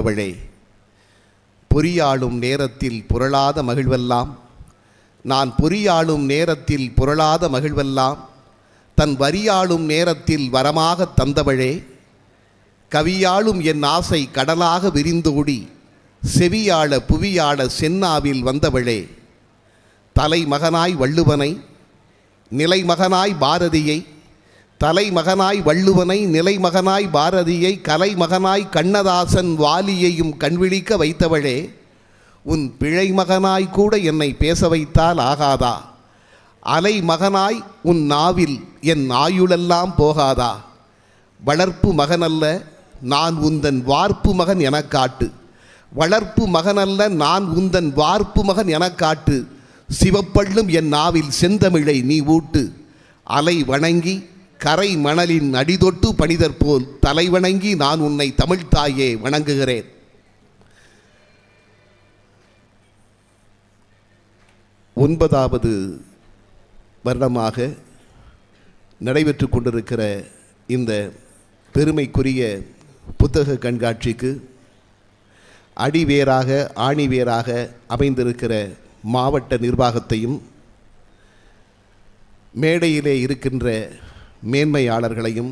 அவளே பொறியாளும் நேரத்தில் புரளாத மகிழ்வெல்லாம், நான் பொறியாளும் நேரத்தில் புரளாத மகிழ்வெல்லாம் தன் வரியாளும் நேரத்தில் வரமாக தந்தவளே, கவியாளும் என் ஆசை கடலாக விரிந்தோடி செவியாள புவியாள சென்னாவில் வந்தவளே, தலைமகனாய் வள்ளுவனை நிலைமகனாய் பாரதியை, தலைமகனாய் வள்ளுவனை நிலைமகனாய் பாரதியை கலைமகனாய் கண்ணதாசன் வாலியையும் கண்விழிக்க வைத்தவளே, உன் பிழை மகனாய் கூட என்னை பேச வைத்தால் ஆகாதா? அலை மகனாய் உன் நாவில் என் ஆயுளெல்லாம் போகாதா? வளர்ப்பு மகனல்ல நான் உந்தன் வார்ப்பு மகன் எனக் காட்டு, வளர்ப்பு மகனல்ல நான் உந்தன் வார்ப்பு மகன் எனக் காட்டு, சிவப்பள்ளும் என் நாவில் செந்தமிழை நீ ஊட்டு, அலை வணங்கி கரை மணலின் அடிதொட்டு பணிதற்போல் தலை வணங்கி நான் உன்னை தமிழ்த்தாயே வணங்குகிறேன். ஒன்பதாவது வருடமாக நடைபெற்று கொண்டிருக்கிற இந்த பெருமைக்குரிய புத்தக கண்காட்சிக்கு அடிவேராக ஆணிவேராக அமைந்திருக்கிற மாவட்ட நிர்வாகத்தையும் மேடையிலே இருக்கின்ற மேன்மையாளர்களையும்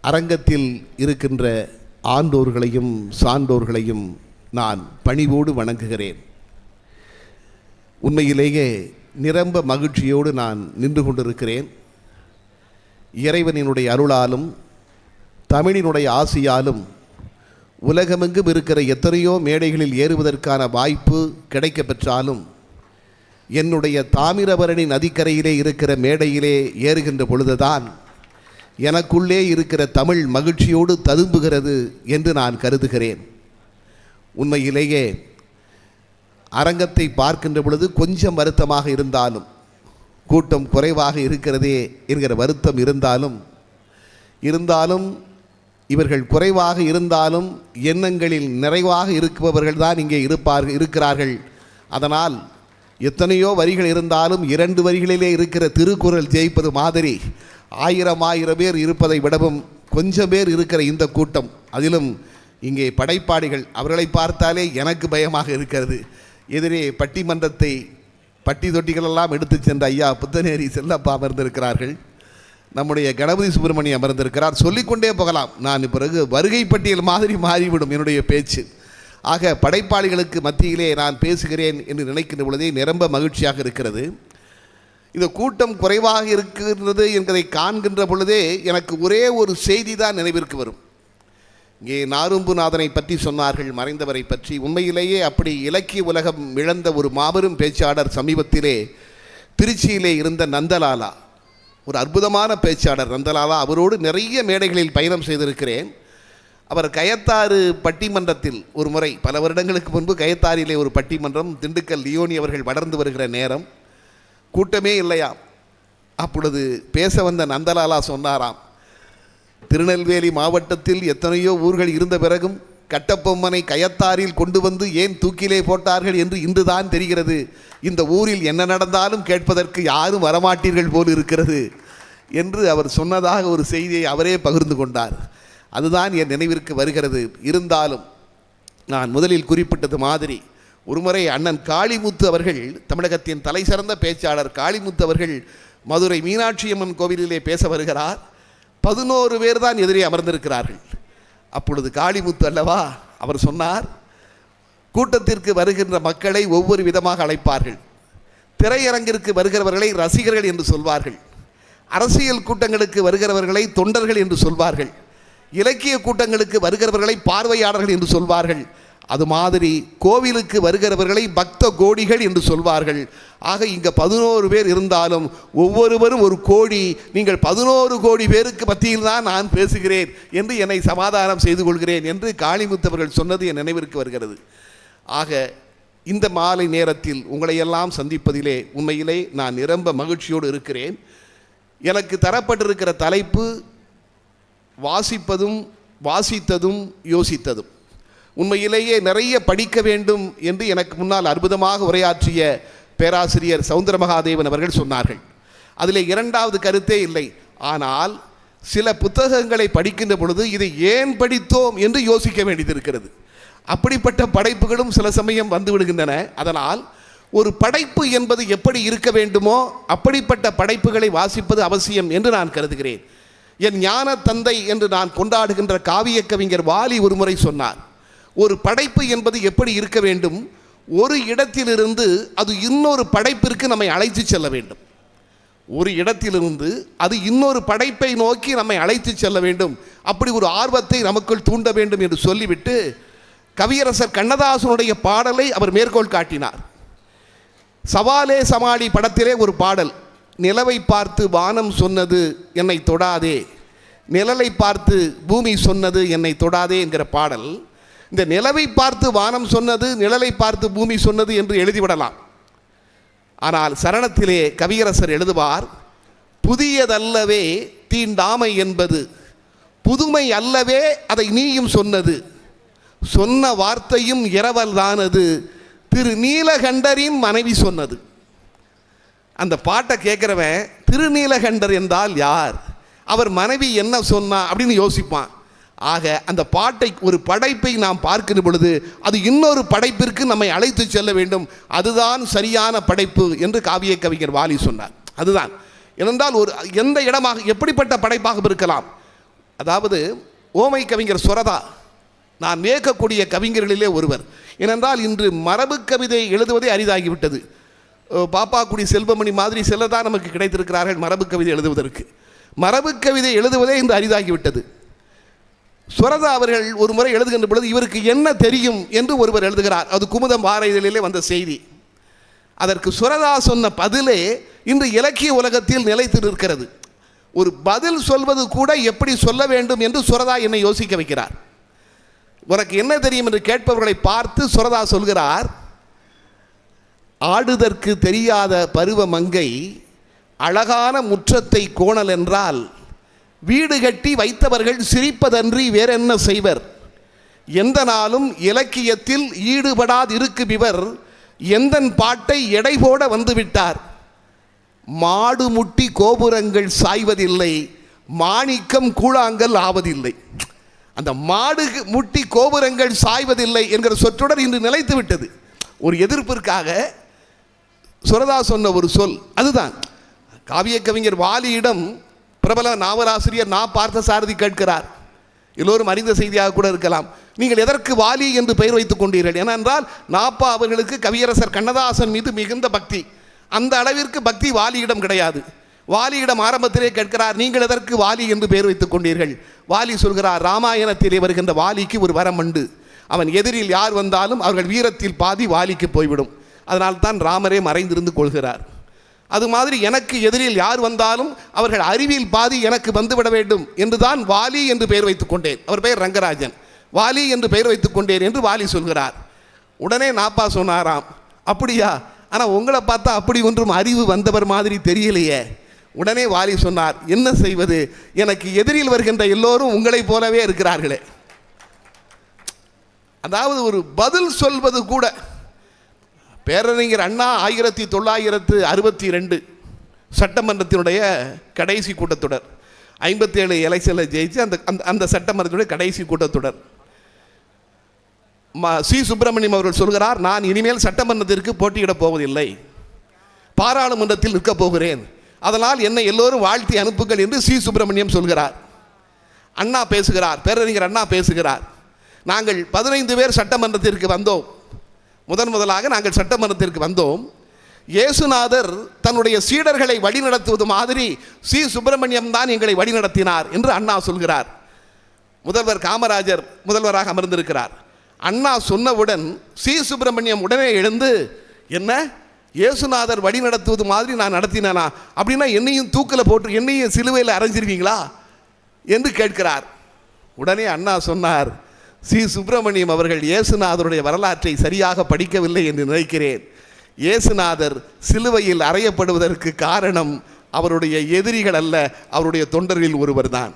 அரங்கத்தில் இருக்கின்ற ஆண்டோர்களையும் சான்றோர்களையும் நான் பணிவோடு வணங்குகிறேன். உண்மையிலேயே நிரம்ப மகிழ்ச்சியோடு நான் நின்று கொண்டிருக்கிறேன். இறைவனினுடைய அருளாலும் தமிழினுடைய ஆசியாலும் உலகமெங்கும் இருக்கிற எத்தனையோ மேடைகளில் ஏறுவதற்கான வாய்ப்பு கிடைக்க பெற்றாலும் என்னுடைய தாமிரபரணி நதிக்கரையிலே இருக்கிற மேடையிலே ஏறுகின்ற பொழுதுதான் எனக்குள்ளே இருக்கிற தமிழ் மகிழ்ச்சியோடு ததும்புகிறது என்று நான் கருதுகிறேன். உண்மையிலேயே அரங்கத்தை பார்க்கின்ற பொழுது கொஞ்சம் வருத்தமாக இருந்தாலும், கூட்டம் குறைவாக இருக்கிறதே என்கிற வருத்தம் இருந்தாலும் இவர்கள் குறைவாக இருந்தாலும் எண்ணங்களில் நிறைவாக இருப்பவர்கள் தான் இங்கே இருக்கிறார்கள். அதனால் எத்தனையோ வரிகள் இருந்தாலும் 2 வரிகளிலே இருக்கிற திருக்குறள் ஜெயிப்பது மாதிரி 1000 பேர் இருப்பதை விடவும் கொஞ்சம் பேர் இருக்கிற இந்த கூட்டம், அதிலும் இங்கே படைப்பாளிகள், அவர்களை பார்த்தாலே எனக்கு பயமாக இருக்கிறது. எதிரே பட்டிமன்றத்தை பட்டி தொட்டிகளெல்லாம் எடுத்து சென்ற ஐயா புத்தநேரி செல்லப்பா அமர்ந்திருக்கிறார்கள், நம்முடைய கணபதி சுப்பிரமணியம் அமர்ந்திருக்கிறார், சொல்லிக்கொண்டே போகலாம். நான் பிறகு வருகை பட்டியல் மாதிரி மாறிவிடும் என்னுடைய பேச்சு. ஆக படைப்பாளிகளுக்கு மத்தியிலே நான் பேசுகிறேன் என்று நினைக்கின்ற பொழுதே நிரம்ப மகிழ்ச்சியாக இருக்கிறது. இந்த கூட்டம் குறைவாக இருக்கிறது என்பதை காண்கின்ற பொழுதே எனக்கு ஒரே ஒரு செய்தி தான் நினைவிற்கு வரும். இங்கே நாரும்புநாதனை பற்றி சொன்னார்கள், மறைந்தவரை பற்றி. உண்மையிலேயே அப்படி இலக்கிய உலகம் இழந்த ஒரு மாபெரும் பேச்சாளர் சமீபத்திலே திருச்சியிலே இருந்த நந்தலாலா, ஒரு அற்புதமான பேச்சாளர் நந்தலாலா. அவரோடு நிறைய மேடைகளில் பயணம் செய்திருக்கிறேன். அவர் கயத்தாறு பட்டிமன்றத்தில் ஒரு முறை, பல வருடங்களுக்கு முன்பு கயத்தாறிலே ஒரு பட்டிமன்றம், திண்டுக்கல் லியோனி அவர்கள் வளர்ந்து வருகிற நேரம், கூட்டமே இல்லையாம். அப்பொழுது பேச வந்த நந்தலாலா சொன்னாராம், திருநெல்வேலி மாவட்டத்தில் எத்தனையோ ஊர்கள் இருந்த பிறகும் கட்டபொம்மனை கயத்தாறில் கொண்டு வந்து ஏன் தூக்கிலே போட்டார்கள் என்று இன்றுதான் தெரிகிறது. இந்த ஊரில் என்ன நடந்தாலும் கேட்பதற்கு யாரும் வரமாட்டீர்கள் போல் இருக்கிறது என்று அவர் சொன்னதாக ஒரு செய்தியை அவரே பகிர்ந்து கொண்டார். அதுதான் என் நினைவிற்கு வருகிறது. இருந்தாலும் நான் முதலில் குறிப்பிட்டது மாதிரி ஒருமுறை அண்ணன் காளிமுத்து அவர்கள், தமிழகத்தின் தலை சிறந்த பேச்சாளர் காளிமுத்து அவர்கள் மதுரை மீனாட்சி அம்மன் கோவிலிலே பேச வருகிறார். 11 பேர் தான் எதிரே அமர்ந்திருக்கிறார்கள். அப்பொழுது காளிமுத்து அல்லவா, அவர் சொன்னார், கூட்டத்திற்கு வருகின்ற மக்களை ஒவ்வொரு விதமாக அழைப்பார்கள். திரையரங்கிற்கு வருகிறவர்களை ரசிகர்கள் என்று சொல்வார்கள், அரசியல் கூட்டங்களுக்கு வருகிறவர்களை தொண்டர்கள் என்று சொல்வார்கள், இலக்கிய கூட்டங்களுக்கு வருகிறவர்களை பார்வையாளர்கள் என்று சொல்வார்கள், அது மாதிரி கோவிலுக்கு வருகிறவர்களை பக்த கோடிகள் என்று சொல்வார்கள். ஆக இங்கே 11 பேர் இருந்தாலும் ஒவ்வொருவரும் ஒரு கோடி, நீங்கள் 11 கோடி பேருக்கு மத்தியில் தான் நான் பேசுகிறேன் என்று என்னை சமாதானம் செய்து கொள்கிறேன் என்று காளிமுத்தவர்கள் சொன்னது என் நினைவிற்கு வருகிறது. ஆக இந்த மாலை நேரத்தில் உங்களையெல்லாம் சந்திப்பதிலே உண்மையிலே நான் நிரம்ப மகிழ்ச்சியோடு இருக்கிறேன். எனக்கு தரப்பட்டிருக்கிற தலைப்பு வாசிப்பதும் வாசித்ததும் யோசித்ததும். உண்மையிலேயே நிறைய படிக்க வேண்டும் என்று எனக்கு முன்னால் அற்புதமாக உரையாற்றிய பேராசிரியர் சவுந்தர மகாதேவன் அவர்கள் சொன்னார்கள். அதில் இரண்டாவது கருத்தே இல்லை. ஆனால் சில புத்தகங்களை படிக்கின்ற பொழுது இதை ஏன் படித்தோம் என்று யோசிக்க வேண்டியது இருக்கிறது. அப்படிப்பட்ட படைப்புகளும் சில சமயம் வந்து விடுகின்றன. அதனால் ஒரு படைப்பு என்பது எப்படி இருக்க வேண்டுமோ அப்படிப்பட்ட படைப்புகளை வாசிப்பது அவசியம் என்று நான் கருதுகிறேன். என் ஞான தந்தை என்று நான் கொண்டாடுகின்ற காவிய கவிஞர் வாலி ஒரு முறை சொன்னார், ஒரு படைப்பு என்பது எப்படி இருக்க வேண்டும், ஒரு இடத்திலிருந்து அது இன்னொரு படைப்பிற்கு நம்மை அழைத்து செல்ல வேண்டும். ஒரு இடத்திலிருந்து அது இன்னொரு படைப்பை நோக்கி நம்மை அழைத்து செல்ல வேண்டும். அப்படி ஒரு ஆர்வத்தை நமக்குள் தூண்ட வேண்டும் என்று சொல்லிவிட்டு கவியரசர் கண்ணதாசனுடைய பாடலை அவர் மேற்கோள் காட்டினார். சவாலே சமாளி படத்திலே ஒரு பாடல், நிலவை பார்த்து வானம் சொன்னது என்னை தொடாதே, நிழலை பார்த்து பூமி சொன்னது என்னை தொடாதே என்கிற பாடல். இந்த நிலவை பார்த்து வானம் சொன்னது, நிழலை பார்த்து பூமி சொன்னது என்று எழுதிவிடலாம். ஆனால் சரணத்திலே கவியரசர் எழுதுவார், புதியதல்லவே தீண்டாமை என்பது, புதுமை அல்லவே அதை நீயும் சொன்னது, சொன்ன வார்த்தையும் இரவல்தானது, திரு நீலகண்டரின் மனைவி சொன்னது. அந்த பாட்டை கேட்குறவன் திருநீலகண்டர் என்றால் யார், அவர் மனைவி என்ன சொன்னா அப்படின்னு யோசிப்பான். ஆக அந்த பாட்டை, ஒரு படைப்பை நாம் பார்க்கிற பொழுது அது இன்னொரு படைப்பிற்கு நம்மை அழைத்து செல்ல வேண்டும். அதுதான் சரியான படைப்பு என்று காவிய கவிஞர் வாலி சொன்னார். அதுதான் ஏனென்றால் ஒரு எந்த இடமாக எப்படிப்பட்ட படைப்பாக இருக்கலாம். அதாவது ஓமை கவிஞர் சுரதா நான் வியக்கக்கூடிய கவிஞர்களிலே ஒருவர். ஏனென்றால் இன்று மரபு கவிதை எழுதுவதே அரிதாகிவிட்டது. பாப்பாக்குடி செல்வமணி மாதிரி சிலர் தான் நமக்கு கிடைத்திருக்கிறார்கள் மரபு கவிதை எழுதுவதற்கு. மரபு கவிதை எழுதுவதே இன்று அரிதாகிவிட்டது. சுரதா அவர்கள் ஒரு முறை எழுதுகின்ற பொழுது இவருக்கு என்ன தெரியும் என்று ஒருவர் எழுதுகிறார். அது குமுதம் வார இதழிலே வந்த செய்தி. அதற்கு சுரதா சொன்ன பதிலே இன்று இலக்கிய உலகத்தில் நிலைத்து நிற்கிறது. ஒரு பதில் சொல்வது கூட எப்படி சொல்ல வேண்டும் என்று சுரதா என்னை யோசிக்க வைக்கிறார். உனக்கு என்ன தெரியும் என்று கேட்பவர்களை பார்த்து சுரதா சொல்கிறார், ஆடுதற்கு தெரியாத பருவ மங்கை அழகான முற்றத்தை கோணல் என்றால் வீடு கட்டி வைத்தவர்கள் சிரிப்பதன்றி வேறென்ன செய்வர், எந்த நாளும் இலக்கியத்தில் ஈடுபடாதிருக்கும் இவர் எந்தன் பாட்டை எடை போட வந்துவிட்டார், மாடு முட்டி கோபுரங்கள் சாய்வதில்லை, மாணிக்கம் கூழாங்கல் ஆவதில்லை. அந்த மாடு முட்டி கோபுரங்கள் சாய்வதில்லை என்கிற சொற்றொடர் இன்று நிலைத்து விட்டது. ஒரு எதிர்ப்பிற்காக சுரதா சொன்ன ஒரு சொல் அதுதான். காவிய கவிஞர் வாலியிடம் பிரபல நாவலாசிரியர் நா பார்த்தசாரதி கேட்கிறார், எல்லோரும் அறிந்த செய்தியாக கூட இருக்கலாம், நீங்கள் எதற்கு வாலி என்று பெயர் வைத்துக் கொண்டீர்கள்? ஏனென்றால் நாப்பா அவர்களுக்கு கவியரசர் கண்ணதாசன் மீது மிகுந்த பக்தி. அந்த அளவிற்கு பக்தி வாலியிடம் கிடையாது. வாலியிடம் ஆரம்பத்திலே கேட்கிறார், நீங்கள் எதற்கு வாலி என்று பெயர் வைத்துக் கொண்டீர்கள்? வாலி சொல்கிறார், ராமாயணத்திலே வருகின்ற வாலிக்கு ஒரு வரம் உண்டு, அவன் எதிரில் யார் வந்தாலும் அவர்கள் வீரத்தில் பாதி வாலிக்கு போய்விடும், அதனால்தான் ராமரே மறைந்திருந்து கொள்கிறார். அது மாதிரி எனக்கு எதிரில் யார் வந்தாலும் அவர்கள் அறிவில் பாதி எனக்கு வந்துவிட வேண்டும் என்றுதான் வாலி என்று பெயர் வைத்துக் கொண்டேன். அவர் பெயர் ரங்கராஜன். வாலி என்று பெயர் வைத்துக் கொண்டேன் என்று வாலி சொல்கிறார். உடனே நாப்பா சொன்னாராம், அப்படியா, ஆனால் உங்களை பார்த்தா அப்படி ஒன்றும் அறிவு வந்தவர் மாதிரி தெரியலையே. உடனே வாலி சொன்னார், என்ன செய்வது, எனக்கு எதிரில் வருகின்ற எல்லோரும் உங்களைப் போலவே இருக்கிறார்களே. அதாவது ஒரு பதில் சொல்வது கூட. பேரறிஞர் அண்ணா 1962 சட்டமன்றத்தினுடைய கடைசி கூட்டத்தொடர், 57 எலெக்ஷனில் ஜெயிச்சு அந்த சட்டமன்றத்தினுடைய கடைசி கூட்டத்தொடர். சி சுப்பிரமணியம் அவர்கள் சொல்கிறார், நான் இனிமேல் சட்டமன்றத்திற்கு போட்டியிடப் போவதில்லை, பாராளுமன்றத்தில் நிற்கப் போகிறேன், அதனால் என்னை எல்லோரும் வாழ்த்தி அனுப்புங்கள் என்று சி சுப்பிரமணியம் சொல்கிறார். அண்ணா பேசுகிறார், பேரறிஞர் அண்ணா பேசுகிறார், நாங்கள் 15 பேர் சட்டமன்றத்திற்கு வந்தோம், முதலாக நாங்கள் சட்டமன்றத்திற்கு வந்தோம், இயேசுநாதர் தன்னுடைய சீடர்களை வழிநடத்துவது மாதிரி சி சுப்பிரமணியம் தான் எங்களை வழிநடத்தினார் என்று அண்ணா சொல்கிறார். முதல்வர் காமராஜர் முதல்வராக அமர்ந்திருக்கிறார். அண்ணா சொன்னவுடன் சி சுப்பிரமணியம் உடனே எழுந்து, என்ன இயேசுநாதர் வழி நடத்துவது மாதிரி நான் நடத்தினேனா, அப்படின்னா என்னையும் தூக்கில் போட்டு என்னையும் சிலுவையில் அரைஞ்சிருவீங்களா என்று கேட்கிறார். உடனே அண்ணா சொன்னார், சி சுப்பிரமணியம் அவர்கள் இயேசுநாதருடைய வரலாற்றை சரியாக படிக்கவில்லை என்று நினைக்கிறேன். இயேசுநாதர் சிலுவையில் அறையப்படுவதற்கு காரணம் அவருடைய எதிரிகள் அல்ல, அவருடைய தொண்டர்களில் ஒருவர் தான்.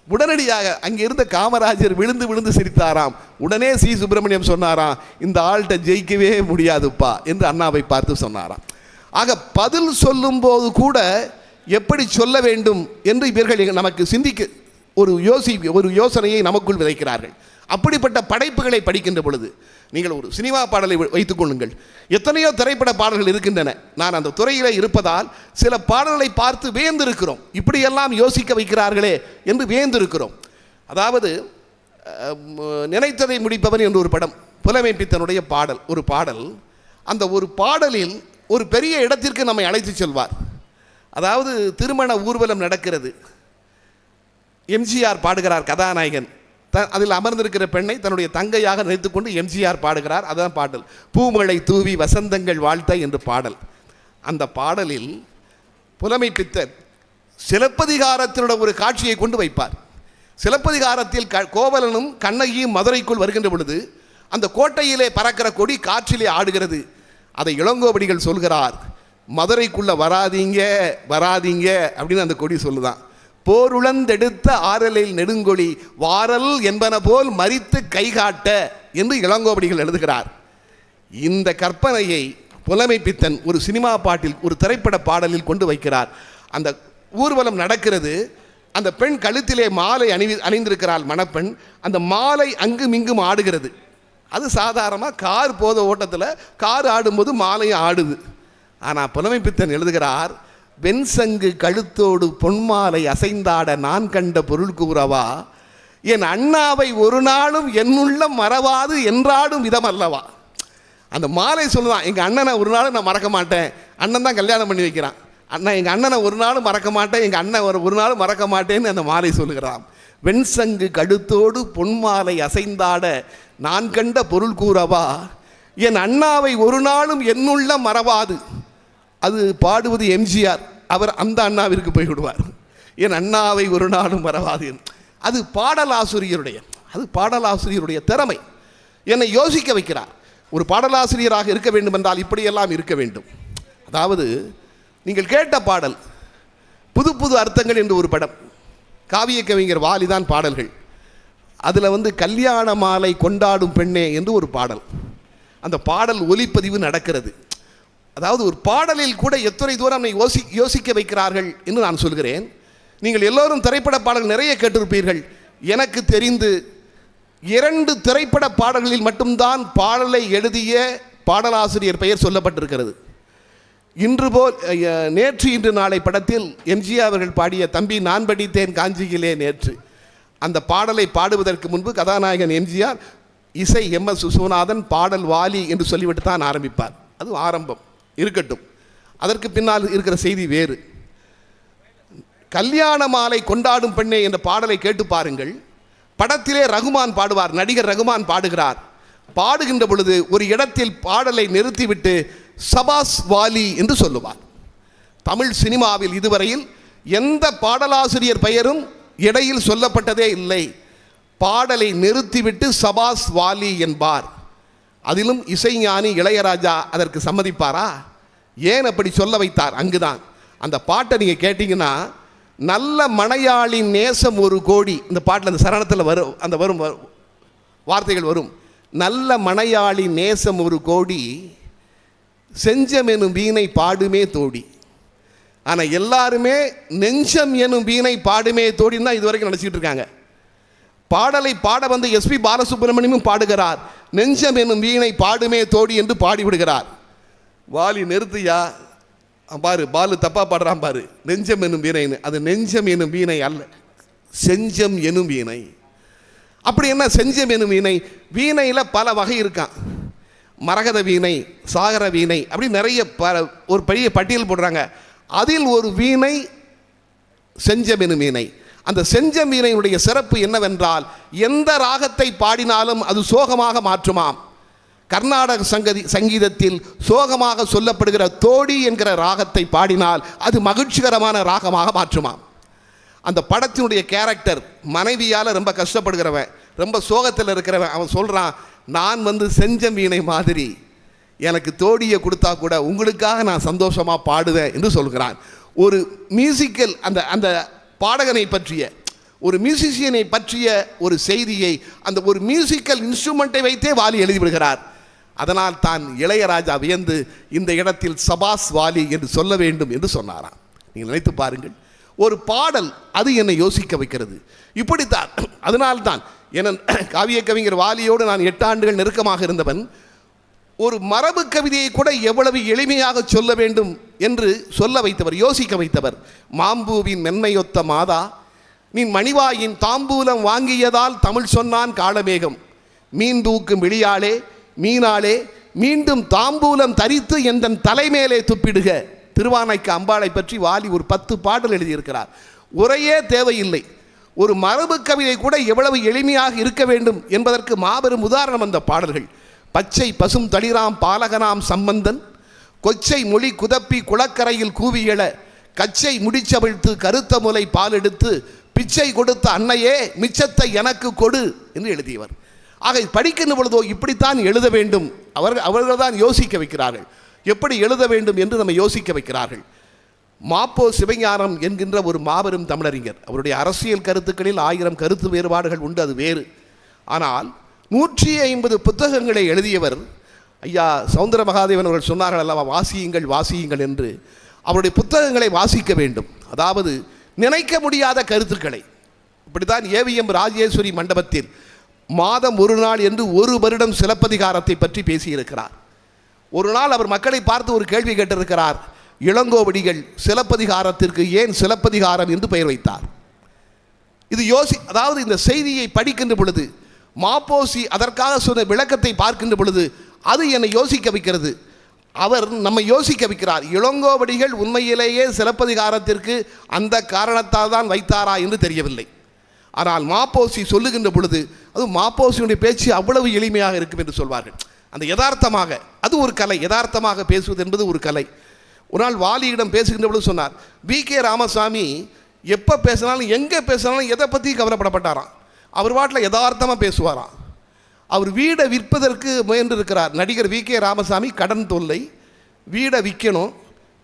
உடனடியாக அங்கிருந்த காமராஜர் விழுந்து விழுந்து சிரித்தாராம். உடனே சி சுப்பிரமணியம் சொன்னாராம், இந்த ஆள்கிட்ட ஜெயிக்கவே முடியாதுப்பா என்று அண்ணாவை பார்த்து சொன்னாராம். ஆக பதில் சொல்லும் போது கூட எப்படி சொல்ல வேண்டும் என்று இவர்கள் நமக்கு சிந்திக்க ஒரு யோசனையை நமக்குள் விதைக்கிறார்கள். அப்படிப்பட்ட படைப்புகளை படிக்கின்ற பொழுது நீங்கள் ஒரு சினிமா பாடலை வைத்துக் கொள்ளுங்கள். எத்தனையோ திரைப்பட பாடல்கள் இருக்கின்றன. நான் அந்த துறையில் இருப்பதால் சில பாடல்களை பார்த்து வியந்திருக்கிறோம். இப்படியெல்லாம் யோசிக்க வைக்கிறார்களே என்று வியந்திருக்கிறோம். அதாவது நினைத்ததை முடிப்பவன் என்று ஒரு படம், புலமை பித்தனுடைய பாடல், ஒரு பாடல். அந்த ஒரு பாடலில் ஒரு பெரிய இடத்திற்கு நம்மை அழைத்து செல்வார். அதாவது திருமண ஊர்வலம் நடக்கிறது. எம்ஜிஆர் பாடுகிறார் கதாநாயகன். அதில் அமர்ந்திருக்கிற பெண்ணை தன்னுடைய தங்கையாக நினைத்துக்கொண்டு எம்ஜிஆர் பாடுகிறார். அதுதான் பாடல். பூமழை தூவி வசந்தங்கள் வாழ்த்த என்று பாடல். அந்த பாடலில் புலமை பித்தன் சிலப்பதிகாரத்தினுடைய ஒரு காட்சியை கொண்டு வைப்பார். சிலப்பதிகாரத்தில் கோவலனும் கண்ணகியும் மதுரைக்குள் வருகின்ற பொழுது அந்த கோட்டையிலே பறக்கிற கொடி காற்றிலே ஆடுகிறது. அதை இளங்கோவடிகள் சொல்கிறார், மதுரைக்குள்ள வராதீங்க வராதீங்க அப்படின்னு அந்த கொடி சொல்லுதான். போருளந்தெடுத்த ஆரலில் நெடுங்கொடி வாரல் என்பன போல் மரித்து கைகாட்ட என்று இளங்கோவடிகள் எழுதுகிறார். இந்த கற்பனையை புலமை பித்தன் ஒரு சினிமா பாட்டில், ஒரு திரைப்பட பாடலில் கொண்டு வைக்கிறார். அந்த ஊர்வலம் நடக்கிறது. அந்த பெண் கழுத்திலே மாலை அணிந்திருக்கிறாள் மணப்பெண். அந்த மாலை அங்கும் இங்கும் ஆடுகிறது. அது சாதாரணமாக கார் போத ஓட்டத்தில் கார் ஆடும்போது மாலையும் ஆடுது. ஆனால் புலமை பித்தன் எழுதுகிறார், வெண்சங்கு கழுத்தோடு பொன்மாலை அசைந்தாட நான் கண்ட பொருள் கூறவா, என் அண்ணாவை ஒரு நாளும் என்னுள்ள மறவாது என்றாடும் விதம் அல்லவா. அந்த மாலை சொல்லுதான், எங்கள் அண்ணனை ஒரு நாளும் நான் மறக்க மாட்டேன். அண்ணன் தான் கல்யாணம் பண்ணி வைக்கிறான். அண்ணன் எங்கள் அண்ணனை ஒரு நாளும் மறக்க மாட்டேன், எங்கள் அண்ணன் ஒரு நாளும் மறக்க மாட்டேன்னு அந்த மாலை சொல்லுகிறான். வெண்சங்கு கழுத்தோடு பொன்மாலை அசைந்தாட நான் கண்ட பொருள் கூறவா, என் அண்ணாவை ஒரு நாளும் என்னுள்ள மறவாது. அது பாடுவது எம்ஜிஆர். அவர் அந்த அண்ணாவிற்கு போய்விடுவார். என் அண்ணாவை ஒரு நாளும் மறவாது. அது பாடலாசிரியருடைய திறமை. என்னை யோசிக்க வைக்கிறார். ஒரு பாடலாசிரியராக இருக்க வேண்டும் என்றால் இப்படியெல்லாம் இருக்க வேண்டும். அதாவது நீங்கள் கேட்ட பாடல் புது புது அர்த்தங்கள் என்று ஒரு படம், காவிய கவிஞர் வாலிதான் பாடல்கள். அதில் கல்யாண மாலை கொண்டாடும் பெண்ணே என்று ஒரு பாடல். அந்த பாடல் ஒலிப்பதிவு நடக்கிறது. அதாவது ஒரு பாடலில் கூட எத்தனை தூரம் யோசிக்க வைக்கிறார்கள் என்று நான் சொல்கிறேன். நீங்கள் எல்லோரும் திரைப்பட பாடல் நிறைய கேட்டிருப்பீர்கள். எனக்கு தெரிந்து 2 திரைப்பட பாடல்களில் மட்டும்தான் பாடலை எழுதிய பாடலாசிரியர் பெயர் சொல்லப்பட்டிருக்கிறது. நேற்று இன்று நாளை படத்தில் எம்ஜிஆர் அவர்கள் பாடிய தம்பி நான் படித்தேன் காஞ்சியிலே நேற்று, அந்த பாடலை பாடுவதற்கு முன்பு கதாநாயகன் எம்ஜிஆர், இசை எம்.எஸ். விஸ்வநாதன், பாடல் வாலி என்று சொல்லிவிட்டு தான் ஆரம்பிப்பார். அது ஆரம்பம் இருக்கட்டும். அதற்கு பின்னால் இருக்கிற செய்தி வேறு. கல்யாண மாலை கொண்டாடும் பெண்ணே என்ற பாடலை கேட்டு பாருங்கள். படத்திலே ரகுமான் பாடுவார், நடிகர் ரகுமான் பாடுகிறார். பாடுகின்ற பொழுது ஒரு இடத்தில் பாடலை நிறுத்திவிட்டு சபாஸ் வாலி என்று சொல்லுவார். தமிழ் சினிமாவில் இதுவரையில் எந்த பாடலாசிரியர் பெயரும் இடையில் சொல்லப்பட்டதே இல்லை. பாடலை நிறுத்திவிட்டு சபாஸ் வாலி என்பார். அதிலும் இசைஞானி இளையராஜா அதற்கு சம்மதிப்பாரா? ஏன் அப்படி சொல்ல வைத்தார்? அங்குதான் அந்த பாட்டை நீங்கள் கேட்டிங்கன்னா, நல்ல மனையாளின் நேசம் ஒரு கோடி, இந்த பாட்டில் அந்த சரணத்தில் வரும், அந்த வார்த்தைகள் வரும். நல்ல மனையாளின் நேசம் ஒரு கோடி, செஞ்சம் எனும் வீணை பாடுமே தோடி. ஆனால் எல்லாருமே நெஞ்சம் எனும் வீணை பாடுமே தோடின்னு தான் இதுவரைக்கும் நினச்சிக்கிட்டு இருக்காங்க. பாடலை பாட வந்த எஸ்பி பாலசுப்ரமணியமும் பாடுகிறார், நெஞ்சம் எனும் வீணை பாடுமே தோடி என்று பாடிவிடுகிறார். வாலி நிறுத்தியா பாரு, பாலு தப்பா பாடுறான் பாரு, நெஞ்சம் எனும் வீணைன்னு. அது நெஞ்சம் எனும் வீணை அல்ல, செஞ்சம் எனும் வீணை. அப்படி என்ன செஞ்சம் எனும் வீணை? வீணையில் பல வகை இருக்கான். மரகத வீணை, சாகர வீணை, அப்படி நிறைய ஒரு பெரிய பட்டியல் போடுறாங்க. அதில் ஒரு வீணை செஞ்சம் எனும் வீணை. அந்த செஞ்சம் வீணையினுடைய சிறப்பு என்னவென்றால், எந்த ராகத்தை பாடினாலும் அது சோகமாக மாற்றுமாம். கர்நாடக சங்கீதத்தில் சோகமாக சொல்லப்படுகிற தோடி என்கிற ராகத்தை பாடினால் அது மகிழ்ச்சிகரமான ராகமாக மாற்றுமாம். அந்த படத்தினுடைய கேரக்டர் மனைவியால் ரொம்ப கஷ்டப்படுகிறவன், ரொம்ப சோகத்தில் இருக்கிறவன், அவன் சொல்கிறான், நான் செஞ்சம் வீணை மாதிரி எனக்கு தோடியை கொடுத்தா கூட உங்களுக்காக நான் சந்தோஷமாக பாடுவேன் என்று சொல்கிறான். ஒரு மியூசிக்கல் அந்த பாடகனை பற்றிய, ஒரு மியூசிஷியனை பற்றிய ஒரு செய்தியை அந்த ஒரு மியூசிக்கல் இன்ஸ்ட்ருமெண்ட்டை வைத்தே வாலி எழுதிவிடுகிறார். அதனால் தான் இளையராஜா வியந்து இந்த இடத்தில் சபாஸ் வாலி என்று சொல்ல வேண்டும் என்று சொன்னாராம். நீங்கள் நினைத்து பாருங்கள். ஒரு பாடல் அது என்னை யோசிக்க வைக்கிறது. இப்படித்தான், அதனால்தான் என காவிய கவிஞர் வாலியோடு நான் 8 ஆண்டுகள் நெருக்கமாக இருந்தவன். ஒரு மரபு கவிதையை கூட எவ்வளவு எளிமையாக சொல்ல வேண்டும் என்று சொல்ல வைத்தவர், யோசிக்க வைத்தவர். மாம்பூவின் மென்மையொத்த மாதா நீ மணிவாயின் தாம்பூலம் வாங்கியதால் தமிழ் சொன்னான் காளமேகம். மீன் தூக்கும் விழியாளே மீனாளே மீண்டும் தாம்பூலம் தரித்து எந்தன் தலைமேலே துப்பிடுக. திருவானைக்கு அம்பாளை பற்றி வாலி ஒரு 10 பாடல் எழுதியிருக்கிறார். உரையே தேவையில்லை. ஒரு மரபு கவிதை கூட எவ்வளவு எளிமையாக இருக்க வேண்டும் என்பதற்கு மாபெரும் உதாரணம் அந்த பாடல்கள். பச்சை பசும் தளிராம் பாலகனாம் சம்பந்தன் கொச்சை மொழி குதப்பி குளக்கரையில் கூவியள கச்சை முடிச்சவிழ்த்து கருத்த முலை பால் எடுத்து பிச்சை கொடுத்த அன்னையே மிச்சத்தை எனக்கு கொடு என்று எழுதியவர். ஆக படிக்கின்ற பொழுதோ இப்படித்தான் எழுத வேண்டும். அவர்கள் தான் யோசிக்க வைக்கிறார்கள், எப்படி எழுத வேண்டும் என்று நம்ம யோசிக்க வைக்கிறார்கள். மாப்போ சிவஞானம் என்கின்ற ஒரு மாபெரும் தமிழறிஞர். அவருடைய அரசியல் கருத்துக்களில் 1000 கருத்து வேறுபாடுகள் உண்டு, அது வேறு. ஆனால் 150 புத்தகங்களை எழுதியவர். ஐயா சௌந்தர மகாதேவன் அவர்கள் சொன்னார்கள் அல்லவா, வாசியுங்கள் வாசியுங்கள் என்று. அவருடைய புத்தகங்களை வாசிக்க வேண்டும். அதாவது நினைக்க முடியாத கருத்துக்களை. இப்படித்தான் ஏவிஎம் ராஜேஸ்வரி மண்டபத்தில் மாதம் ஒரு நாள் என்று 1 வருடம் சிலப்பதிகாரத்தை பற்றி பேசியிருக்கிறார். ஒரு நாள் அவர் மக்களை பார்த்து ஒரு கேள்வி கேட்டிருக்கிறார். இளங்கோவடிகள் சிலப்பதிகாரத்திற்கு ஏன் சிலப்பதிகாரம் என்று பெயர் வைத்தார்? இது அதாவது இந்த செய்தியை படிக்கின்ற பொழுது, மாப்போசி அதற்காக சொன்ன விளக்கத்தை பார்க்கின்ற பொழுது அது என்னை யோசிக்க வைக்கிறது. அவர் நம்மை யோசிக்க வைக்கிறார். இளங்கோவடிகள் உண்மையிலேயே சிலப்பதிகாரத்திற்கு அந்த காரணத்தால் தான் வைத்தாரா என்று தெரியவில்லை. ஆனால் மாப்போசி சொல்லுகின்ற பொழுது அது மாப்போசியுடைய பேச்சு அவ்வளவு எளிமையாக இருக்கும் என்று சொல்வார்கள். அந்த யதார்த்தமாக, அது ஒரு கலை. யதார்த்தமாக பேசுவது என்பது ஒரு கலை. ஒரு நாள் வாலியிடம் பேசுகின்ற பொழுது சொன்னார், வி.கே. ராமசாமி எப்போ பேசினாலும் எங்கே பேசினாலும் எதை பற்றி கவலைப்படப்பட்டாராம். அவர் வாட்டில் யதார்த்தமாக பேசுவாராம். அவர் வீடை விற்பதற்கு முயன்று இருக்கிறார். நடிகர் வி.கே. ராமசாமி கடன் தொல்லை, வீடை விற்கணும்,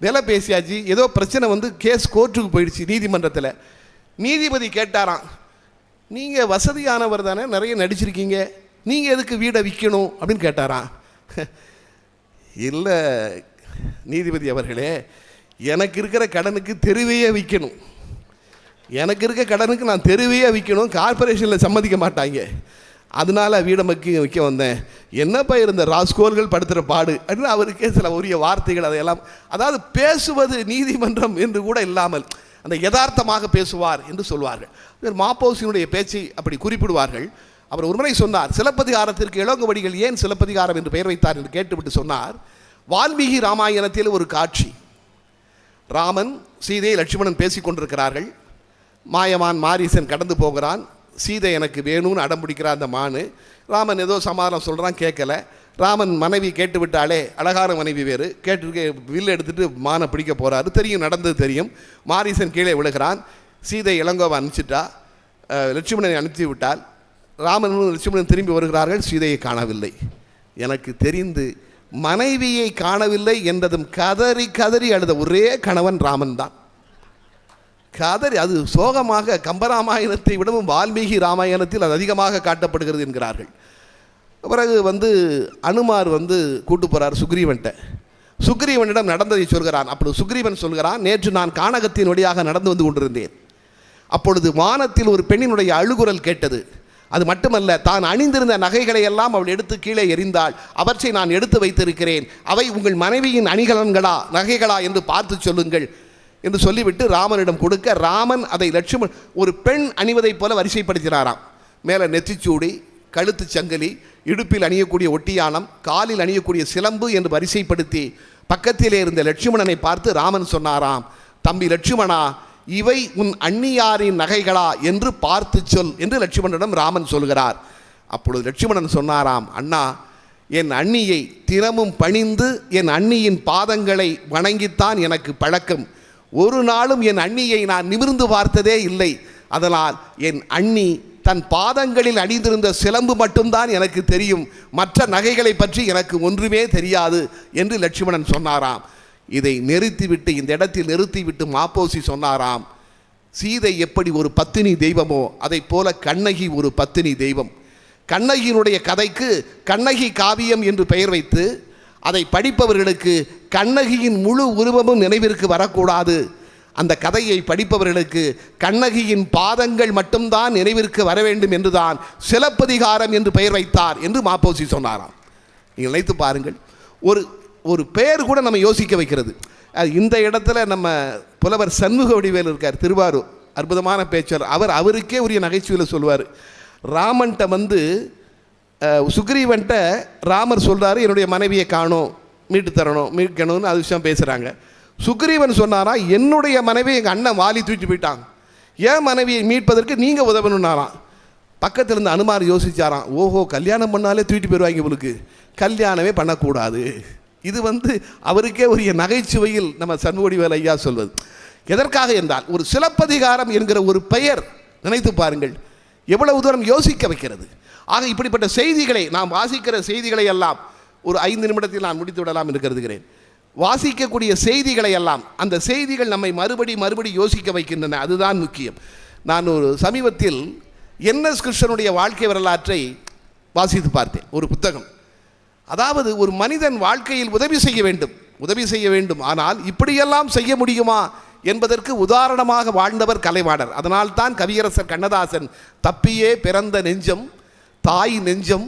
விலை பேசியாச்சு, ஏதோ பிரச்சனை வந்து கேஸ் கோர்ட்டுக்கு போயிடுச்சு நீதிமன்றத்தில். நீதிபதி கேட்டாராம், நீங்கள் வசதியானவர் தானே, நிறைய நடிச்சிருக்கீங்க, நீங்கள் எதுக்கு வீடை விற்கணும் அப்படின்னு கேட்டாராம். இல்லை நீதிபதி அவர்களே, எனக்கு இருக்கிற கடனுக்கு தெருவையே விற்கணும், எனக்கு இருக்க கடனுக்கு நான் தெருவையே விற்கணும், கார்பரேஷனில் சம்மதிக்க மாட்டாங்க, அதனால் வீடை விற்க வந்தேன். என்னப்பா இருந்த ராஸ்கோல்கள் படுத்துகிற பாடு அப்படின்னு அவருக்கே சில உரிய வார்த்தைகள் அதையெல்லாம், அதாவது பேசுவது நீதிமன்றம் என்று கூட இல்லாமல் அந்த யதார்த்தமாக பேசுவார் என்று சொல்வார்கள். மாப்போசியினுடைய பேச்சை அப்படி குறிப்பிடுவார்கள். அவர் ஒருமுறை சொன்னார், சிலப்பதிகாரத்திற்கு இளங்கோவடிகள் ஏன் சிலப்பதிகாரம் என்று பெயர் வைத்தார் என்று கேட்டுவிட்டு சொன்னார், வால்மீகி ராமாயணத்தில் ஒரு காட்சி. ராமன் சீதை லட்சுமணன் பேசி கொண்டிருக்கிறார்கள். மாயமான் மாரீசன் கடந்து போகிறான். சீதை எனக்கு வேணும்னு அடம் பிடிக்கிறான் அந்த மானு. ராமன் ஏதோ சமாதானம் சொல்கிறான், கேட்கல. ராமன் மனைவி கேட்டு விட்டாலே, அழகான மனைவி வேறு, கேட்டு வில்லு எடுத்துகிட்டு மானை பிடிக்க போகிறாரு. தெரியும், நடந்தது தெரியும். மாரீசன் கீழே விழுகிறான். சீதை இளங்கோவை அனுப்பிச்சிட்டா, லட்சுமணனை அனுப்பி விட்டால். ராமனும் லட்சுமணன் திரும்பி வருகிறார்கள், சீதையை காணவில்லை. எனக்கு தெரிந்து மனைவியை காணவில்லை என்றதும் கதறி கதறி அழுத ஒரே கணவன் ராமன் தான். கதறி, அது சோகமாக கம்பராமாயணத்தை விடவும் வால்மீகி ராமாயணத்தில் அது அதிகமாக காட்டப்படுகிறது என்கிறார்கள். பிறகு அனுமார் கூட்டு போகிறார் சுக்ரீவன்ட்ட. சுக்ரீவனிடம் நடந்ததை சொல்கிறான். அப்பொழுது சுக்ரீவன் சொல்கிறான், நேற்று நான் கானகத்தின் வழியாக நடந்து வந்து கொண்டிருந்தேன். அப்பொழுது வானத்தில் ஒரு பெண்ணினுடைய அழுகுரல் கேட்டது. அது மட்டுமல்ல, தான் அணிந்திருந்த நகைகளை எல்லாம் அவள் எடுத்து கீழே எறிந்தாள். அவற்றை நான் எடுத்து வைத்திருக்கிறேன். அவை உங்கள் மனைவியின் அணிகலன்களா நகைகளா என்று பார்த்து சொல்லுங்கள் என்று சொல்லிவிட்டு ராமனிடம் கொடுக்க, ராமன் அதை லட்சுமணன் ஒரு பெண் அணிவதைப் போல வரிசைப்படுத்தினாராம். மேலே நெத்திச்சூடி, கழுத்து சங்கிலி, இடுப்பில் அணியக்கூடிய ஒட்டியானம், காலில் அணியக்கூடிய சிலம்பு என்று வரிசைப்படுத்தி பக்கத்திலே இருந்த லட்சுமணனை பார்த்து ராமன் சொன்னாராம், தம்பி லட்சுமணா, இவை உன் அண்ணியாரின் நகைகளா என்று பார்த்து சொல் என்று லட்சுமணனிடம் ராமன் சொல்கிறார். அப்பொழுது லட்சுமணன் சொன்னாராம், அண்ணா, என் அண்ணியை தினமும் பணிந்து என் அண்ணியின் பாதங்களை வணங்கித்தான் எனக்கு பழக்கம். ஒரு நாளும் என் அண்ணியை நான் நிமிர்ந்து பார்த்ததே இல்லை. அதனால் என் அண்ணி தன் பாதங்களில் அணிந்திருந்த சிலம்பு மட்டும்தான் எனக்கு தெரியும், மற்ற நகைகளை பற்றி எனக்கு ஒன்றுமே தெரியாது என்று லட்சுமணன் சொன்னாராம். இதை நிறுத்திவிட்டு, இந்த இடத்தில் நிறுத்திவிட்டு மாப்போசி சொன்னாராம், சீதை எப்படி ஒரு பத்தினி தெய்வமோ அதை போல கண்ணகி ஒரு பத்தினி தெய்வம். கண்ணகியினுடைய கதைக்கு கண்ணகி காவியம் என்று பெயர் வைத்து அதை படிப்பவர்களுக்கு கண்ணகியின் முழு உருவமும் நினைவிற்கு வரக்கூடாது. அந்த கதையை படிப்பவர்களுக்கு கண்ணகியின் பாதங்கள் மட்டும்தான் நினைவிற்கு வர வேண்டும் என்றுதான் சிலப்பதிகாரம் என்று பெயர் வைத்தார் என்று மாப்போசி சொன்னாராம். நீங்கள் நினைத்து பாருங்கள், ஒரு பெயர் கூட நம்ம யோசிக்க வைக்கிறது. இந்த இடத்துல நம்ம புலவர் சண்முக வடிவேல் இருக்கார், திருவாரூர், அற்புதமான பேச்சர். அவருக்கே உரிய நகைச்சுவையில் சொல்லுவார். ராமன்ட்ட சுக்ரீவன்ட்ட ராமர் சொல்கிறாரு, என்னுடைய மனைவியை காணோம், மீட்கணும்னு அது விஷயம் பேசுகிறாங்க. சுக்ரீவன் சொன்னாரா, என்னுடைய மனைவி எங்கள் அண்ணன் வாலி தூக்கிட்டு போயிட்டாங்க, ஏன் மனைவியை மீட்பதற்கு நீங்கள் உதவணுன்னாராம். பக்கத்தில் இருந்து அனுமார் யோசிச்சாராம், ஓஹோ கல்யாணம் பண்ணாலே தூக்கிட்டு போயிடுவாங்க, உங்களுக்கு கல்யாணமே பண்ணக்கூடாது. இது அவருக்கே உரிய நகைச்சுவையில் நம்ம சண்முகவடிவேல் ஐயா சொல்வது. எதற்காக என்றால், ஒரு சிலப்பதிகாரம் என்கிற ஒரு பெயர், நினைத்து பாருங்கள், எவ்வளவு தூரம் யோசிக்க வைக்கிறது. ஆக இப்படிப்பட்ட செய்திகளை நாம் வாசிக்கிற செய்திகளை எல்லாம் ஒரு 5 நிமிடத்தில் நான் முடித்து விடலாம் என்று கருதுகிறேன். வாசிக்கக்கூடிய செய்திகளை எல்லாம், அந்த செய்திகள் நம்மை மறுபடி யோசிக்க வைக்கின்றன. அதுதான் முக்கியம். நான் ஒரு சமீபத்தில் NS கிருஷ்ணனுடைய வாழ்க்கை வரலாற்றை வாசித்து பார்த்தேன், ஒரு புத்தகம். அதாவது ஒரு மனிதன் வாழ்க்கையில் உதவி செய்ய வேண்டும், ஆனால் இப்படியெல்லாம் செய்ய முடியுமா என்பதற்கு உதாரணமாக வாழ்ந்தவர் கலைவாணர். அதனால் தான் கவியரசர் கண்ணதாசன் தப்பியே பிறந்த நெஞ்சம், தாய் நெஞ்சம்,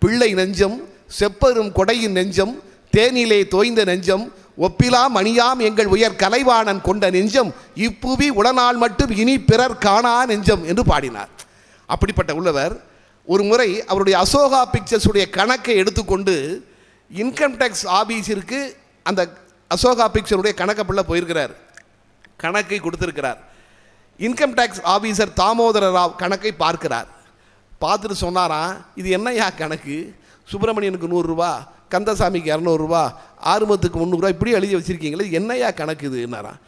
பிள்ளை நெஞ்சம், செப்பரும் கொடையின் நெஞ்சம், தேனிலே தோய்ந்த நெஞ்சம், ஒப்பிலா மணியாம் எங்கள் உயர் கலைவாணன் கொண்ட நெஞ்சம், இப்புவி உடனால் மட்டும் இனி பிறர் காணா நெஞ்சம் என்று பாடினார். அப்படிப்பட்ட உள்ளவர் ஒரு முறை அவருடைய அசோகா பிக்சர்ஸ் உடைய கணக்கை எடுத்துக்கொண்டு இன்கம் டேக்ஸ் ஆபீஸிற்கு அந்த அசோகா பிக்சருடைய கணக்கை பிள்ளை போயிருக்கிறார். கணக்கை கொடுத்திருக்கிறார். Income tax officer Damodara Rao கணக்கை பார்க்கிறார். பார்த்துட்டு சொன்னாராம், இது என்னையா கணக்கு, சுப்பிரமணியனுக்கு 100 ரூபா, கந்தசாமிக்கு 200 ரூபா, ஆறுமுகத்துக்கு 300 ரூபா, இப்படி எழுதி வச்சுருக்கீங்களே, என்னையா கணக்கு இதுன்னாராம்.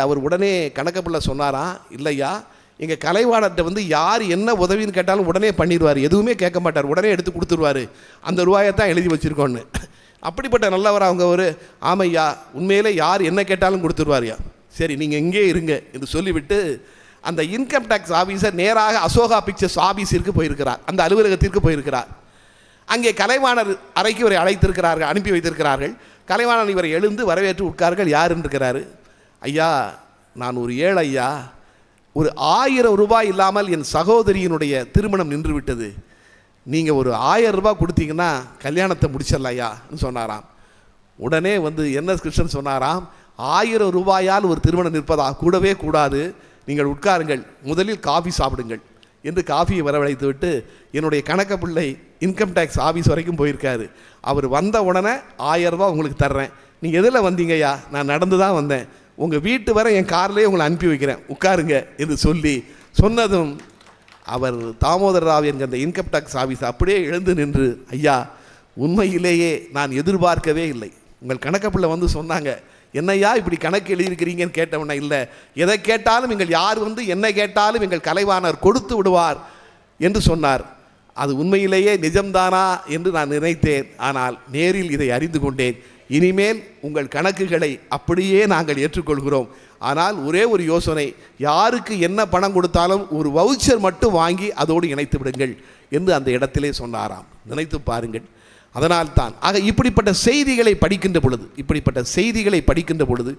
அவர் உடனே கணக்க பிள்ளை சொன்னாராம், இல்லையா எங்கள் கலைவாணர்கிட்ட யார் என்ன உதவின்னு கேட்டாலும் உடனே பண்ணிடுவார், எதுவுமே கேட்க மாட்டார், உடனே எடுத்து கொடுத்துருவார், அந்த ரூபாயை தான் எழுதி வச்சுருக்கோன்னு. அப்படிப்பட்ட நல்லவர் அவங்க. ஆமையா, உண்மையிலே யார் என்ன கேட்டாலும் கொடுத்துருவார்யா, சரி நீங்கள் இங்கே இருங்க என்று சொல்லிவிட்டு அந்த இன்கம் டேக்ஸ் ஆஃபீஸர் நேராக அசோகா பிக்சர்ஸ் ஆஃபீஸிற்கு போயிருக்கிறார், அந்த அலுவலகத்திற்கு போயிருக்கிறார். அங்கே கலைவாணர் அறைக்கு இவரை அழைத்திருக்கிறார்கள், அனுப்பி வைத்திருக்கிறார்கள். கலைவாணர் இவரை எழுந்து வரவேற்று உட்கார்கள். யார் இருக்கிறாரு, ஐயா நான் ஒரு ஏழை ஐயா, ஒரு 1000 ரூபாய் இல்லாமல் என் சகோதரியினுடைய திருமணம் நின்று விட்டது, நீங்கள் ஒரு 1000 ரூபாய் கொடுத்தீங்கன்னா கல்யாணத்தை முடிச்சிடலையான்னு சொன்னாராம். உடனே NS கிருஷ்ணன் சொன்னாராம், 1000 ரூபாயால் ஒரு திருமணம் நிற்பதா, கூடவே கூடாது, நீங்கள் உட்காருங்கள், முதலில் காஃபி சாப்பிடுங்கள் என்று காஃபியை வரவழைத்து விட்டு என்னுடைய கணக்க பிள்ளை இன்கம் டேக்ஸ் ஆஃபீஸ் வரைக்கும் போயிருக்காரு. அவர் வந்த உடனே 1000 ரூபா உங்களுக்கு தர்றேன், நீங்கள் எதில் வந்தீங்கய்யா, நான் நடந்து தான் வந்தேன், உங்கள் வீட்டு வரை என் கார்லேயே உங்களை அனுப்பி வைக்கிறேன், உட்காருங்க என்று சொன்னதும் அவர் தாமோதர ராவ் என்கிற அந்த இன்கம் டேக்ஸ் ஆஃபீஸ் அப்படியே எழுந்து நின்று, ஐயா உண்மையிலேயே நான் எதிர்பார்க்கவே இல்லை, உங்கள் கணக்க பிள்ளை சொன்னாங்க, என்னையா இப்படி கணக்கு எழுதியிருக்கிறீங்கன்னு கேட்டவன, இல்லை எதை கேட்டாலும் எங்கள் யார் என்ன கேட்டாலும் எங்கள் கலைவாணர் கொடுத்து விடுவார் என்று சொன்னார். அது உண்மையிலேயே நிஜம்தானா என்று நான் நினைத்தேன். ஆனால் நேரில் இதை அறிந்து கொண்டேன். இனிமேல் உங்கள் கணக்குகளை அப்படியே நாங்கள் ஏற்றுக்கொள்கிறோம். ஆனால் ஒரே ஒரு யோசனை, யாருக்கு என்ன பணம் கொடுத்தாலும் ஒரு வவுச்சர் மட்டும் வாங்கி அதோடு இணைத்து விடுங்கள் என்று அந்த இடத்திலே சொன்னாராம். நினைத்து பாருங்கள். அதனால்தான் இப்படிப்பட்ட செய்திகளை படிக்கின்ற பொழுது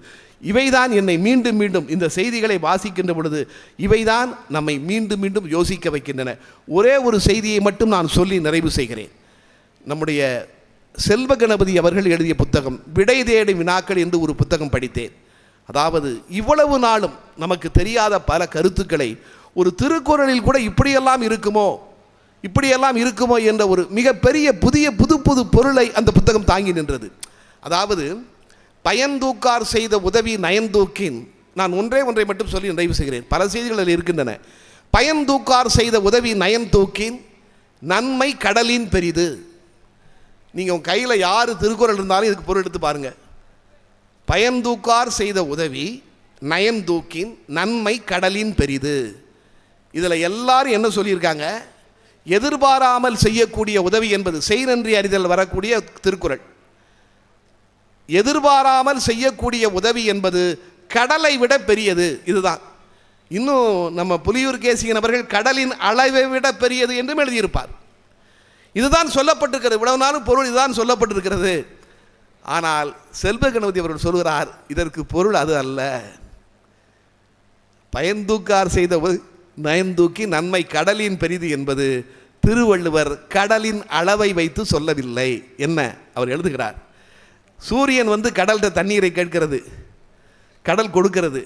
இவைதான் என்னை மீண்டும் மீண்டும் இந்த செய்திகளை வாசிக்கின்ற பொழுது இவைதான் நம்மை மீண்டும் மீண்டும் யோசிக்க வைக்கின்றன. ஒரே ஒரு செய்தியை மட்டும் நான் சொல்லி நிறைவு செய்கிறேன். நம்முடைய செல்வ கணபதி அவர்கள் எழுதிய புத்தகம் விடை தேடும் வினாக்கள் என்று ஒரு புத்தகம் படித்தேன். அதாவது இவ்வளவு நாளும் நமக்கு தெரியாத பல கருத்துக்களை ஒரு திருக்குறளில் கூட இப்படியெல்லாம் இருக்குமோ என்ற ஒரு மிகப்பெரிய புது பொருளை அந்த புத்தகம் தாங்கி நின்றது. அதாவது பயன்தூக்கார் செய்த உதவி நயன்தூக்கின், நான் ஒன்றை மட்டும் சொல்லி நிறைவு செய்கிறேன், பல செய்திகள் இருக்கின்றன. பயன்தூக்கார் செய்த உதவி நயன்தூக்கின் நன்மை கடலின் பெரிது. நீங்கள் உங்கள் கையில் யார் திருக்குறள் இருந்தாலும் இதுக்கு பொருள் எடுத்து பாருங்கள். பயன்தூக்கார் செய்த உதவி நயன்தூக்கின் நன்மை கடலின் பெரிது. இதில் எல்லாரும் என்ன சொல்லியிருக்காங்க, எதிர்பாராமல் செய்யக்கூடிய உதவி என்பது செய் நன்றி அறிதல் வரக்கூடிய திருக்குறள். எதிர்பாராமல் செய்யக்கூடிய உதவி என்பது கடலை விட பெரியது. இதுதான். இன்னும் நம்ம புலியூர் கேசியன் அவர்கள் கடலின் அளவை விட பெரியது என்றும் எழுதியிருப்பார். இதுதான் சொல்லப்பட்டிருக்கிறது. இவ்வளவு நாளும் பொருள் இதுதான் சொல்லப்பட்டிருக்கிறது. ஆனால் செல்வ கணபதி அவர்கள் சொல்கிறார், இதற்கு பொருள் அது அல்ல. பயந்தூக்கார் செய்த நயந்தூக்கி நன்மை கடலின் பெரிது என்பது திருவள்ளுவர் கடலின் அளவை வைத்து சொல்லவில்லை. என்ன அவர் எழுதுகிறார்? சூரியன் கடல்கிட்ட தண்ணீரை கேட்கிறது, கடல் கொடுக்கிறது.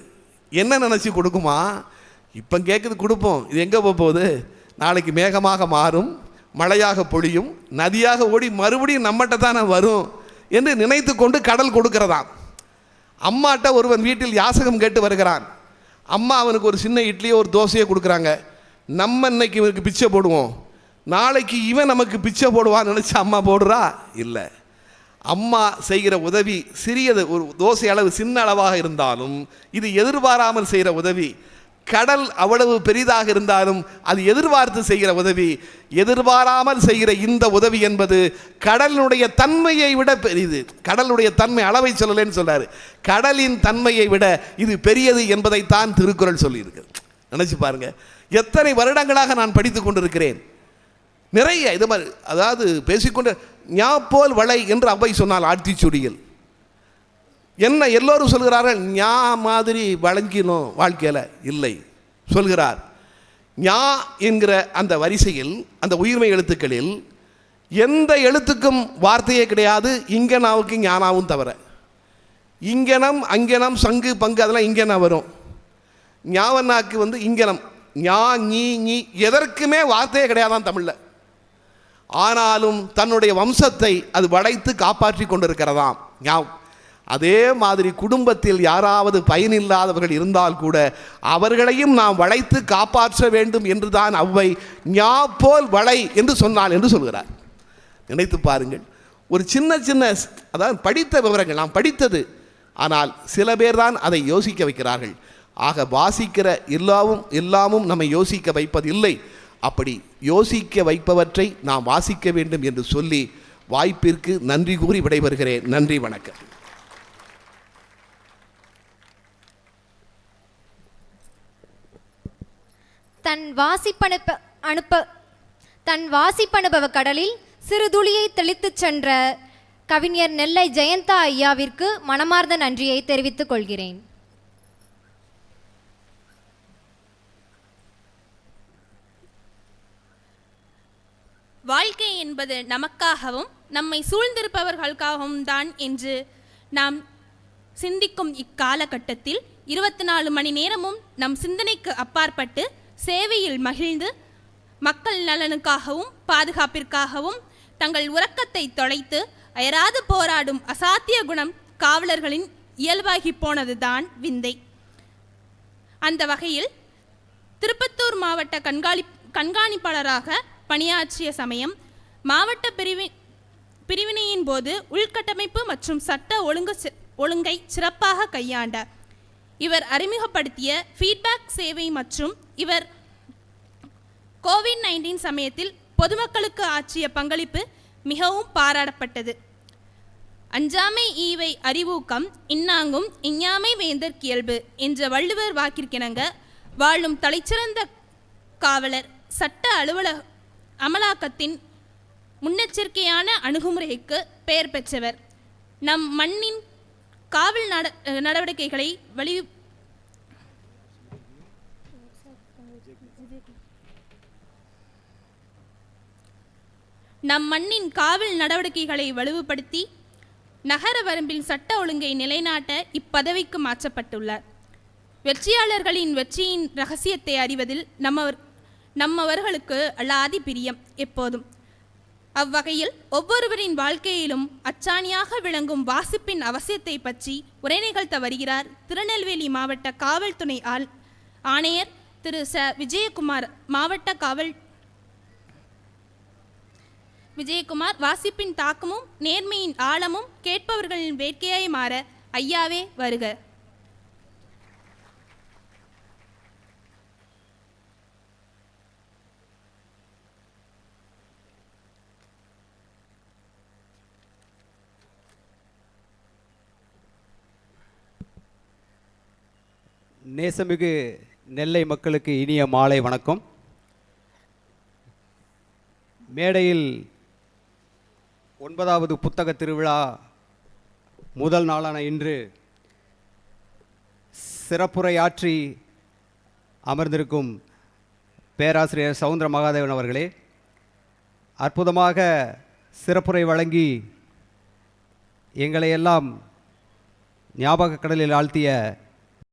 என்ன நினச்சி கொடுக்குமா? இப்போ கேட்குது கொடுப்போம், இது எங்கே போகுது? நாளைக்கு மேகமாக மாறும், மழையாக பொழியும், நதியாக ஓடி மறுபடியும் நம்மகிட்ட தானே வரும் என்று நினைத்து கொண்டு கடல் கொடுக்கிறதாம். அம்மாட்ட ஒருவன் வீட்டில் யாசகம் கேட்டு வருகிறான். அம்மா அவனுக்கு ஒரு சின்ன இட்லியோ ஒரு தோசையோ கொடுக்குறாங்க. நம்ம இன்னைக்கு இவனுக்கு பிச்சை போடுவோம், நாளைக்கு இவன் நமக்கு பிச்சை போடுவான்னு நினச்சி அம்மா போடுறா? இல்லை. அம்மா செய்கிற உதவி சிறியது, ஒரு தோசை அளவு சின்ன அளவாக இருந்தாலும் இது எதிர்பாராமல் செய்கிற உதவி. கடல் அவ்வளவு பெரிதாக இருந்தாலும் அது எதிர்பார்த்து செய்கிற உதவி. எதிர்பாராமல் செய்கிற இந்த உதவி என்பது கடலினுடைய தன்மையை விட பெரியது. கடலுடைய தன்மை அளவை சொல்லலைன்னு சொல்றாரு. கடலின் தன்மையை விட இது பெரியது என்பதைத்தான் திருக்குறள் சொல்லியிருக்கு. நினைச்சு பாருங்க, எத்தனை வருடங்களாக நான் படித்து கொண்டிருக்கிறேன். நிறைய இது மாதிரி, அதாவது பேசிக்கொண்டு ஞா போல் வளை என்று அவ்வை சொன்னால் ஆட்சிச்சுடியில் என்ன எல்லோரும் சொல்கிறார்கள், ஞா மாதிரி வழங்கினோம் வாழ்க்கையில் இல்லை சொல்கிறார். ஞா என்கிற அந்த வரிசையில், அந்த உயிர்மை எழுத்துக்களில் எந்த எழுத்துக்கும் வார்த்தையே கிடையாது இங்கனாவுக்கு ஞானாவும் தவிர. இங்கனம் அங்கனம் சங்கு பங்கு அதெல்லாம் இங்கனா வரும். ஞாவனாக்கு இங்கனம் ஞா நீ நீ எதற்குமே வார்த்தையே கிடையாதான் தமிழில். ஆனாலும் தன்னுடைய வம்சத்தை அது வளைத்து காப்பாற்றி கொண்டிருக்கிறதாம் ஞாவ். அதே மாதிரி குடும்பத்தில் யாராவது பயனில்லாதவர்கள் இருந்தால் கூட அவர்களையும் நாம் வளைத்து காப்பாற்ற வேண்டும் என்று தான் அவ்வை ஞா போல் வளை என்று சொன்னாள் என்று சொல்கிறார். நினைத்து பாருங்கள், ஒரு சின்ன சின்ன, அதாவது படித்த விவரங்கள் நாம் படித்தது, ஆனால் சில பேர் தான் அதை யோசிக்க வைக்கிறார்கள். ஆக வாசிக்கிற எல்லாமும் நம்மை யோசிக்க வைப்பதில்லை. அப்படி யோசிக்க வைப்பவற்றை நாம் வாசிக்க வேண்டும் என்று சொல்லி வாய்ப்பிற்கு நன்றி கூறி விடைபெறுகிறேன். நன்றி, வணக்கம். தன் வாசிப்பனுபவ கடலில் சிறு துளியை தெளித்துச் சென்ற கவிஞர் நெல்லை ஜெயந்தா ஐயாவிற்கு மனமார்ந்த நன்றியை தெரிவித்துக் கொள்கிறேன். வாழ்க்கை என்பது நமக்காகவும் நம்மை சூழ்ந்திருப்பவர்களுக்காகவும் தான் என்று நாம் சிந்திக்கும் இக்காலகட்டத்தில் 24 மணி நேரமும் நம் சிந்தனைக்கு அப்பாற்பட்டு சேவையில் மகிழ்ந்து மக்கள் நலனுக்காகவும் பாதுகாப்பிற்காகவும் தங்கள் உறக்கத்தை தொலைத்து அயராது போராடும் அசாத்திய குணம் காவலர்களின் இயல்பாகி போனதுதான் விந்தை. அந்த வகையில் திருப்பத்தூர் மாவட்ட கண்காணிப்பாளராக பணியாற்றிய சமயம் மாவட்ட பிரிவினையின் போது உள்கட்டமைப்பு மற்றும் சட்ட ஒழுங்கை சிறப்பாக கையாண்டார். இவர் அறிமுகப்படுத்திய ஃபீட்பேக் சேவை மற்றும் இவர் கோவிட்-19 சமயத்தில் பொதுமக்களுக்கு ஆற்றிய பங்களிப்பு மிகவும் பாராட்டப்பட்டது. அஞ்சாமை ஈவை அறிவூக்கம் இன்னாங்கும் இஞ்ஞாமை வேந்தற்கு இயல்பு என்ற வள்ளுவர் வாக்கிற்கிணங்க வாழும் தலைச்சிறந்த காவலர் சட்ட அமலாக்கத்தின் முன்னெச்சரிக்கையான அணுகுமுறைக்கு பெயர் பெற்றவர். நம் மண்ணின் காவல் நடவடிக்கைகளை வலுவுபடுத்தி நகர வரம்பில் சட்ட ஒழுங்கை நிலைநாட்ட இப்பதவிக்கு மாற்றப்பட்டுள்ளார். வெற்றியாளர்களின் வெற்றியின் இரகசியத்தை அறிவதில் நம்மவர்களுக்கு அலாதி பிரியம் எப்போதும். அவ்வகையில் ஒவ்வொருவரின் வாழ்க்கையிலும் அச்சாணியாக விளங்கும் வாசிப்பின் அவசியத்தை பற்றி உரை நிகழ்த்த வருகிறார் திருநெல்வேலி மாவட்ட காவல் துணை ஆணையர் திரு விஜயகுமார். விஜயகுமார் வாசிப்பின் தாக்கமும் நேர்மையின் ஆழமும் கேட்பவர்களின் வேட்கையாய் மாற ஐயாவே வருக. நேசமிகு நெல்லை மக்களுக்கு இனிய மாலை வணக்கம். மேடையில் 9வது புத்தக திருவிழா முதல் நாளான இன்று சிறப்புரையாற்றி அமர்ந்திருக்கும் பேராசிரியர் சவுந்தர மகாதேவன் அவர்களே, அற்புதமாக சிறப்புரை வழங்கி எங்களையெல்லாம் ஞாபக கடலில் ஆழ்த்திய